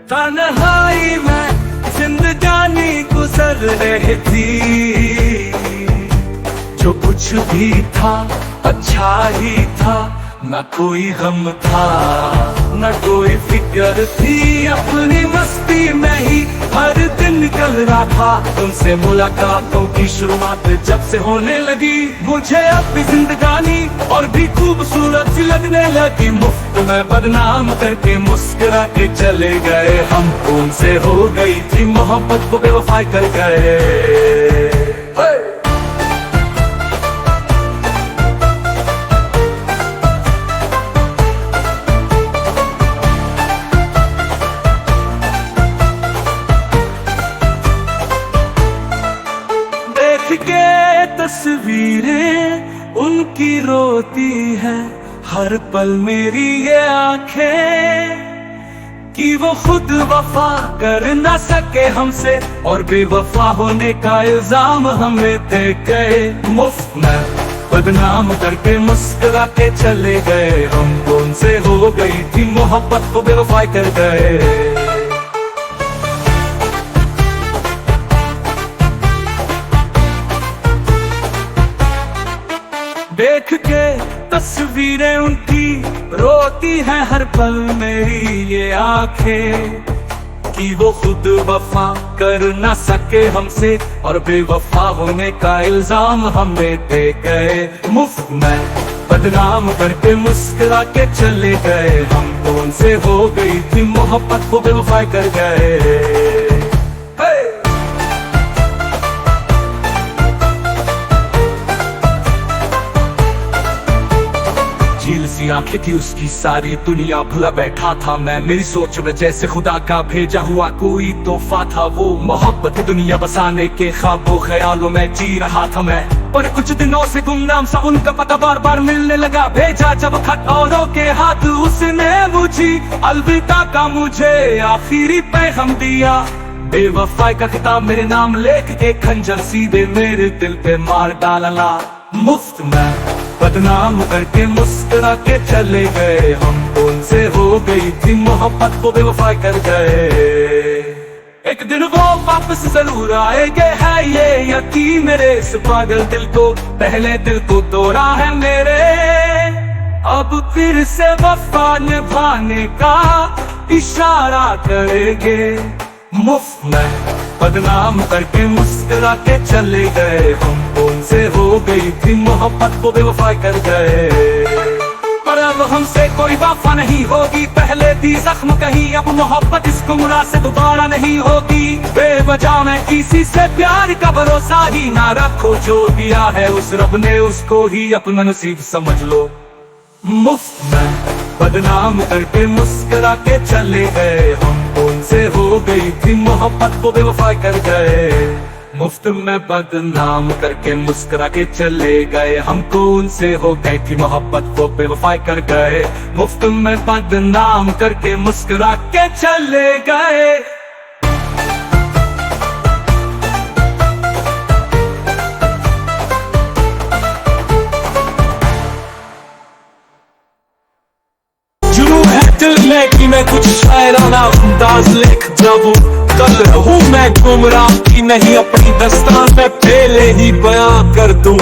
तन्हाई में जिंदगानी गुजर रही थी, जो कुछ भी था अच्छा ही था, न कोई गम था न कोई फिक्र थी, अपनी मस्ती में ही हर दिन निकल रहा था। तुमसे मुलाकातों की शुरुआत जब से होने लगी, मुझे अब भी जिंदगानी और भी खूबसूरत सी लगने लगी। मुफ्त में बदनाम करके मुस्कुरा के चले गए हम, उनसे हो गई थी मोहब्बत को बेवफाई कर गए। के तस्वीरें उनकी रोती है हर पल मेरी ये आंखें, कि वो खुद वफा कर ना सके हमसे और बेवफा होने का इल्जाम हमें दे गए। मुफ्त में बदनाम करके मुस्कुरा के चले गए हम, उनसे हो गई थी मोहब्बत को बेवफाई कर गए। देख के तस्वीरें उनकी रोती है हर पल मेरी ये आंखें, कि वो खुद वफा कर ना सके हमसे और बेवफा होने का इल्जाम हमें दे गए। मुफ्त में बदनाम करके मुस्कुरा के चले गए हम, उनसे हो गई थी मोहब्बत को बेवफाई कर गए। झील सी आंखें थी उसकी, सारी दुनिया भुला बैठा था मैं, मेरी सोच में जैसे खुदा का भेजा हुआ कोई तोहफा था वो। मोहब्बत दुनिया बसाने के ख्वाबों ख्यालों में जी रहा था मैं, पर कुछ दिनों से गुमनाम सा उनका पता बार बार मिलने लगा। भेजा जब खत औरों के हाथ उसने मुझे अलविदा का मुझे आखिरी पैगाम दिया। बेवफाई का खिताब मेरे नाम लिख के खंजर सीधे मेरे दिल पे मार डाला। मुफ्त में बदनाम करके मुस्कुरा के चले गए हम, उनसे हो गई थी मोहब्बत को बेवफाई कर गए। एक दिन वो वापस जरूर आएंगे है ये यकीन मेरे इस पागल दिल को, पहले दिल को तोड़ा है मेरे, अब फिर से वफा निभाने का इशारा करेंगे। मुफ्त में बदनाम करके मुस्कुरा के चले गए हम, उनसे हो गई थी मोहब्बत को बेवफाई कर गए। पर अब हमसे कोई वफा नहीं होगी, पहले दी जख्म कहीं अब मोहब्बत इस गुमराह से दोबारा नहीं होगी। बेवजह में किसी से प्यार का भरोसा ही ना रखो, जो दिया है उस रब ने उसको ही अपना नसीब समझ लो। मुफ्त में बदनाम करके मुस्कुरा के चले गए हम, उनसे हो गई थी मोहब्बत को बेवफाई कर गए। मुफ्त में बदनाम करके मुस्कुरा के चले गए हमको, उनसे हो गई थी मोहब्बत को बेवफाई कर गए। मुफ्त में बदनाम करके मुस्कुरा के चले गए। कि मैं कुछ शायराना अंदाज लिख जाऊं, कल रहूं मैं गुमराह की नहीं, अपनी दस्तान में पहले ही बयां कर दूं।